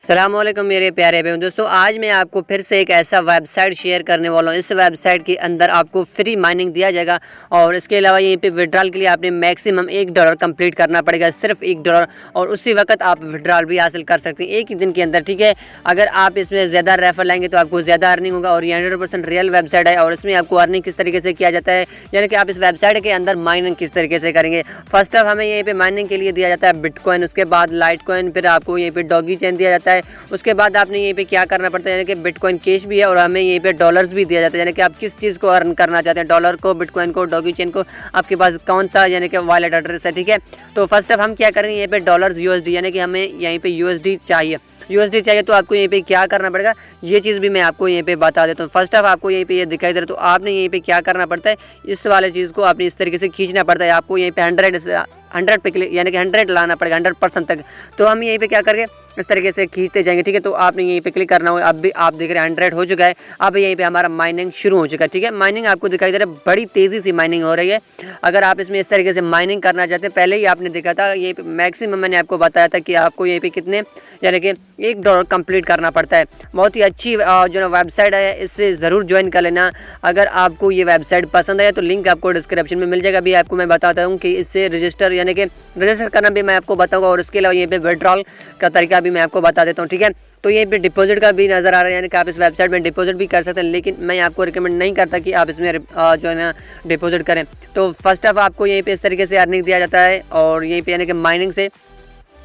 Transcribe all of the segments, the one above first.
अस्सलामुअलैकुम मेरे प्यारे भाई दोस्तों, आज मैं आपको फिर से एक ऐसा वेबसाइट शेयर करने वाला हूँ। इस वेबसाइट के अंदर आपको फ्री माइनिंग दिया जाएगा और इसके अलावा यहीं पे विड्रॉल के लिए आपने मैक्सिमम $1 कंप्लीट करना पड़ेगा, सिर्फ $1, और उसी वक्त आप विड्रॉल भी हासिल कर सकते हैं एक ही दिन के अंदर। ठीक है, अगर आप इसमें ज़्यादा रेफर लाएंगे तो आपको ज़्यादा अर्निंग होगा और ये 100% रियल वेबसाइट है। और इसमें आपको अर्निंग किस तरीके से किया जाता है, यानी कि आप इस वेबसाइट के अंदर माइनिंग किस तरीके से करेंगे। फर्स्ट ऑफ हमें यहीं पर माइनिंग के लिए दिया जाता है बिटकॉइन, उसके बाद लाइट कॉइन, फिर आपको यहीं पर डॉगी चेन दिया जाता है। उसके बाद आपने यहीं पे क्या करना पड़ता है, यानी कि बिटकॉइन कैश भी है और हमें यहीं पे डॉलर्स भी दिया जाता है। यानी कि आप किस चीज़ को अर्न करना चाहते हैं, डॉलर को, बिटकॉइन को, डॉगी चेन को, आपके पास कौन सा यानी कि वॉलेट एड्रेस है। ठीक है, तो फर्स्ट ऑफ हम क्या करेंगे, यहीं पे डॉलर्स यूएसडी, यानी कि हमें यहीं पे यूएसडी चाहिए तो आपको यहीं पे क्या करना पड़ेगा, ये चीज़ भी मैं आपको यहीं पे बता देता हूँ। फर्स्ट ऑफ आपको यहीं पे ये दिखाई दे रहा है, तो आपने यहीं पे क्या करना पड़ता है, इस वाले चीज़ को आपने इस तरीके से खींचना पड़ता है। आपको यहीं पे 100 पे क्लिक, यानी कि 100 लाना पड़ेगा, 100% तक। तो हम यहीं पे क्या करेंगे, इस तरीके से खींचते जाएंगे। ठीक है, तो आपने यहीं पे क्लिक करना होगा। अब भी आप देख रहे हैं 100 हो चुका है। अब यहीं पे हमारा माइनिंग शुरू हो चुका है। ठीक है, माइनिंग आपको दिखाई दे रहा है, बड़ी तेज़ी से माइनिंग हो रही है। अगर आप इसमें इस तरीके से माइनिंग करना चाहते हैं, पहले ही आपने देखा था यहीं पे मैक्सिमम मैंने आपको बताया था कि आपको यहीं पे कितने, यानी कि $1 कंप्लीट करना पड़ता है। बहुत ही अच्छी जो ना वेबसाइट है, इससे ज़रूर ज्वाइन कर लेना। अगर आपको ये वेबसाइट पसंद आए तो लिंक आपको डिस्क्रिप्शन में मिल जाएगा। अभी आपको मैं बताता हूँ कि इससे रजिस्टर, यानी कि रजिस्टर करना भी मैं आपको बताऊँगा, और इसके अलावा यहीं पे विड्रॉल का तरीका भी मैं आपको बता देता हूँ। ठीक है, तो यहीं पे डिपॉजिट का भी नज़र आ रहा है, यानी कि आप इस वेबसाइट में डिपॉजिट भी कर सकते हैं, लेकिन मैं आपको रिकमेंड नहीं करता कि आप इसमें जो है ना डिपॉजिट करें। तो फर्स्ट ऑफ आपको यहीं पे इस तरीके से अर्निंग दिया जाता है, और यहीं पे यानी कि माइनिंग से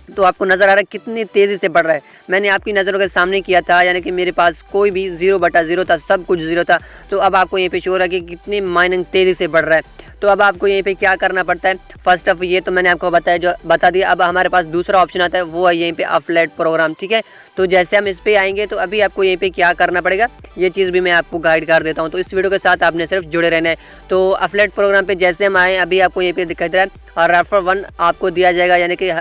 तो आपको नज़र आ रहा है कितनी तेज़ी से बढ़ रहा है। मैंने आपकी नज़रों के सामने किया था, यानी कि मेरे पास कोई भी 0/0 था, सब कुछ 0 था। तो अब आपको यहीं पे शो हो रहा है कि कितनी माइनिंग तेज़ी से बढ़ रहा है। तो अब आपको यहीं पे क्या करना पड़ता है, फर्स्ट ऑफ ये तो मैंने आपको बता दिया। अब हमारे पास दूसरा ऑप्शन आता है, वो है यहीं पे अफलेट प्रोग्राम। ठीक है, तो जैसे हम इस पर आएंगे तो अभी आपको यहीं पे क्या करना पड़ेगा, ये चीज़ भी मैं आपको गाइड कर देता हूँ। तो इस वीडियो के साथ आपने सिर्फ जुड़े रहना है। तो अफलेट प्रोग्राम पे जैसे हम आए, अभी आपको यहीं पे दिखाई दे रहा है और रेफर 1 आपको दिया जाएगा, यानी कि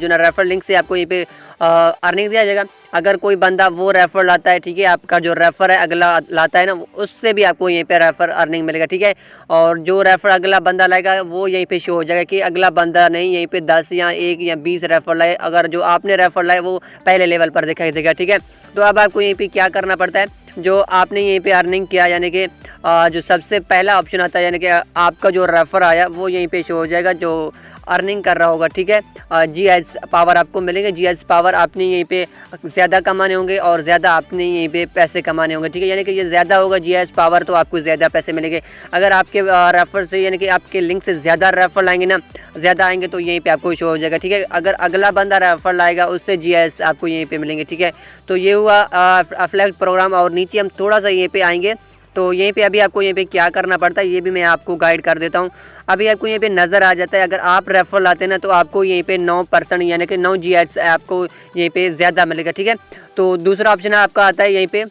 जो ना रेफर लिंक से आपको यहीं पे अर्निंग दिया जाएगा। अगर कोई बंदा वो रेफर लाता है, ठीक है, आपका जो रेफर है अगला लाता है ना, उससे भी आपको यहीं पे रेफर अर्निंग मिलेगा। ठीक है, और जो रेफर अगला बंदा लाएगा वो यहीं पे शो हो जाएगा कि अगला बंदा नहीं, यहीं पे 10 या 1 या 20 रेफर लाए, अगर जो आपने रेफर लाए वो पहले लेवल पर दिखाई देगा। ठीक है, तो अब आपको यहीं पे क्या करना पड़ता है, जो आपने यहीं पे अर्निंग किया, यानी कि जो सबसे पहला ऑप्शन आता है, यानी कि आपका जो रेफर आया वो यहीं पे शो हो जाएगा, जो अर्निंग कर रहा होगा। ठीक है, जीएस पावर आपको मिलेंगे। जीएस पावर आपने यहीं पे ज़्यादा कमाने होंगे और ज़्यादा आपने यहीं पे पैसे कमाने होंगे। ठीक है, यानी कि ये ज़्यादा होगा जीएस पावर, तो आपको ज़्यादा पैसे मिलेंगे। अगर आपके रेफर से, यानी कि आपके लिंक से ज़्यादा रेफर लाएंगे ना, ज़्यादा आएंगे, तो यहीं पे आपको शो हो जाएगा। ठीक है, अगर अगला बंदा रेफर लाएगा उससे जीएस आपको यहीं पे मिलेंगे। ठीक है, तो ये हुआ अफलेट प्रोग्राम। और नीचे हम थोड़ा सा यहीं पे आएंगे, तो यहीं पे अभी आपको यहीं पे क्या करना पड़ता है, ये भी मैं आपको गाइड कर देता हूँ। अभी आपको यहीं पे नज़र आ जाता है, अगर आप रेफर लाते हैं ना, तो आपको यहीं पे 9%, यानी कि 9 GS आपको यहीं पे ज़्यादा मिलेगा। ठीक है, तो दूसरा ऑप्शन आपका आता है यहीं पे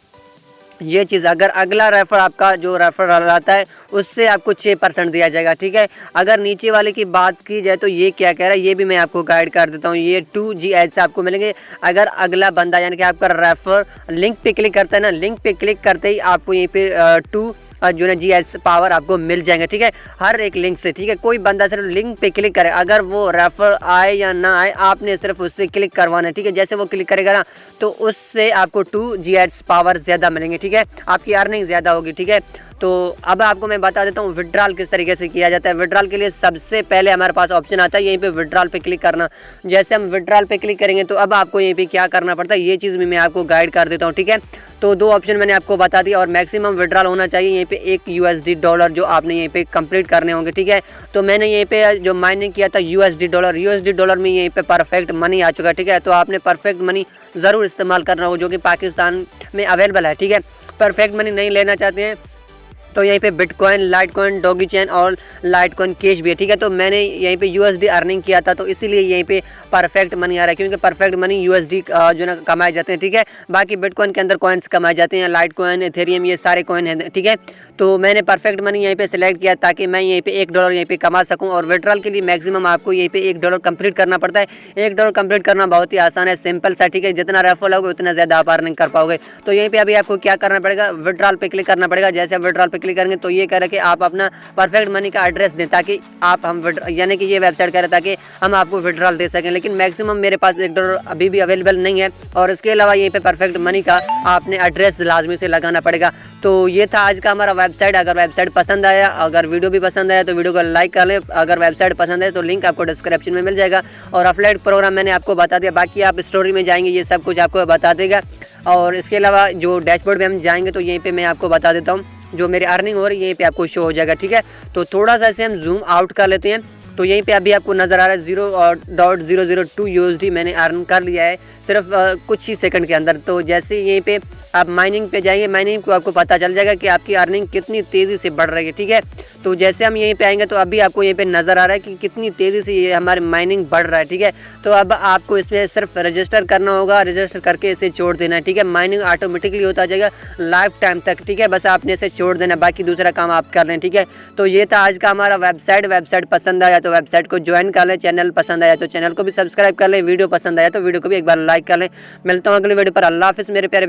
ये चीज़, अगर अगला रेफर आपका जो रेफर लाता है उससे आपको 6% दिया जाएगा। ठीक है, अगर नीचे वाले की बात की जाए तो ये क्या कह रहा है, ये भी मैं आपको गाइड कर देता हूँ। ये 2 GS आपको मिलेंगे अगर अगला बंदा, यानी कि आपका रेफर लिंक पे क्लिक करता है ना, लिंक पे क्लिक करते ही आपको यहीं पे 2 जो ना जीएस पावर आपको मिल जाएंगे। ठीक है, हर एक लिंक से। ठीक है, कोई बंदा सिर्फ लिंक पे क्लिक करे, अगर वो रेफर आए या ना आए, आपने सिर्फ उससे क्लिक करवाना है। ठीक है, जैसे वो क्लिक करेगा ना, तो उससे आपको 2 जीएस पावर ज़्यादा मिलेंगे। ठीक है, आपकी अर्निंग ज़्यादा होगी। ठीक है, तो अब आपको मैं बता देता हूँ विड्रॉल किस तरीके से किया जाता है। विड्रॉल के लिए सबसे पहले हमारे पास ऑप्शन आता है यहीं पे विड्रॉल पे क्लिक करना। जैसे हम विड्रॉल पे क्लिक करेंगे तो अब आपको यहीं पे क्या करना पड़ता है, ये चीज़ भी मैं आपको गाइड कर देता हूँ। ठीक है, तो 2 ऑप्शन मैंने आपको बता दिया, और मैक्सिमम विड्रॉल होना चाहिए यहीं पे $1 USD जो आपने यहीं पे कंप्लीट करने होंगे। ठीक है, तो मैंने यहीं पे जो माइनिंग किया था USD डॉलर में यहीं पे परफेक्ट मनी आ चुका है। ठीक है, तो आपने परफेक्ट मनी ज़रूर इस्तेमाल करना हो, जो कि पाकिस्तान में अवेलेबल है। ठीक है, परफेक्ट मनी नहीं लेना चाहते हैं तो यहीं पे bitcoin, light coin, doggy chain और लाइट कॉइन कैश भी है। ठीक है, तो मैंने यहीं पे USD अर्निंग किया था, तो इसीलिए यहीं पे परफेक्ट मनी आ रहा है, क्योंकि परफेक्ट मनी USD जो ना कमाए जाते हैं। ठीक है, बाकी बिटकॉइन के अंदर कॉइन्स कमाए जाते हैं, लाइट कॉइन, एथेरियम, ये सारे कॉइन हैं। ठीक है, तो मैंने परफेक्ट मनी यहीं पे सिलेक्ट किया ताकि मैं यहीं पे $1 यहीं पे कमा सकूँ। और विड्रॉल के लिए मैक्सिमम आपको यहीं पे $1 कंप्लीट करना पड़ता है। $1 कंप्लीट करना बहुत ही आसान है, सिंपल सा। ठीक है, जितना रेफर होगा उतना ज़्यादा आप अर्निंग कर पाओगे। तो यहीं पे अभी आपको क्या करना पड़ेगा, विड्रॉल पे क्लिक करना पड़ेगा। जैसे विड्रॉल पे क्लिक करेंगे तो ये कह रहा है कि आप अपना परफेक्ट मनी का एड्रेस दें ताकि आप हम यानी कि ये वेबसाइट कह रहा था कि हम आपको विड्रॉल दे सकें, लेकिन मैक्सिमम मेरे पास $1 अभी भी अवेलेबल नहीं है। और इसके अलावा यहीं पे परफेक्ट मनी का आपने एड्रेस लाजमी से लगाना पड़ेगा। तो ये था आज का हमारा वेबसाइट। अगर वेबसाइट पसंद आया, अगर वीडियो भी पसंद आया तो वीडियो को लाइक कर लें। अगर वेबसाइट पसंद है तो लिंक आपको डिस्क्रिप्शन में मिल जाएगा। और अफिलिएट प्रोग्राम मैंने आपको बता दिया, बाकी आप स्टोरी में जाएंगे ये सब कुछ आपको बता देगा। और इसके अलावा जो डैशबोर्ड में हम जाएंगे तो यहीं पे मैं आपको बता देता हूँ जो मेरी अर्निंग हो रही है यहीं पे आपको शो हो जाएगा, ठीक है। तो थोड़ा सा इसे हम जूम आउट कर लेते हैं। तो यहीं पे अभी आपको नज़र आ रहा है 0.002 USD मैंने अर्न कर लिया है सिर्फ कुछ ही सेकंड के अंदर। तो जैसे यहीं पे आप माइनिंग पे जाएंगे, माइनिंग को आपको पता चल जाएगा कि आपकी अर्निंग कितनी तेज़ी से बढ़ रही है, ठीक है। तो जैसे हम यहीं पे आएंगे तो अभी आपको यहीं पे नज़र आ रहा है कि कितनी तेज़ी से ये हमारी माइनिंग बढ़ रहा है, ठीक है। तो अब आपको इसमें सिर्फ रजिस्टर करना होगा, रजिस्टर करके इसे छोड़ देना है, ठीक है। माइनिंग ऑटोमेटिकली होता जाएगा लाइफ टाइम तक, ठीक है। बस आपने इसे छोड़ देना, बाकी दूसरा काम आप कर लें, ठीक है। तो ये था आज का हमारा वेबसाइट पसंद आया तो वेबसाइट को ज्वाइन कर लें, चैनल पसंद आया तो चैनल को भी सब्सक्राइब कर लें, वीडियो पसंद आया तो वीडियो को भी एक बार लाइक कर लें। मिलता हूँ अगले वीडियो पर। अल्लाह हाफिज़ मेरे प्यारे।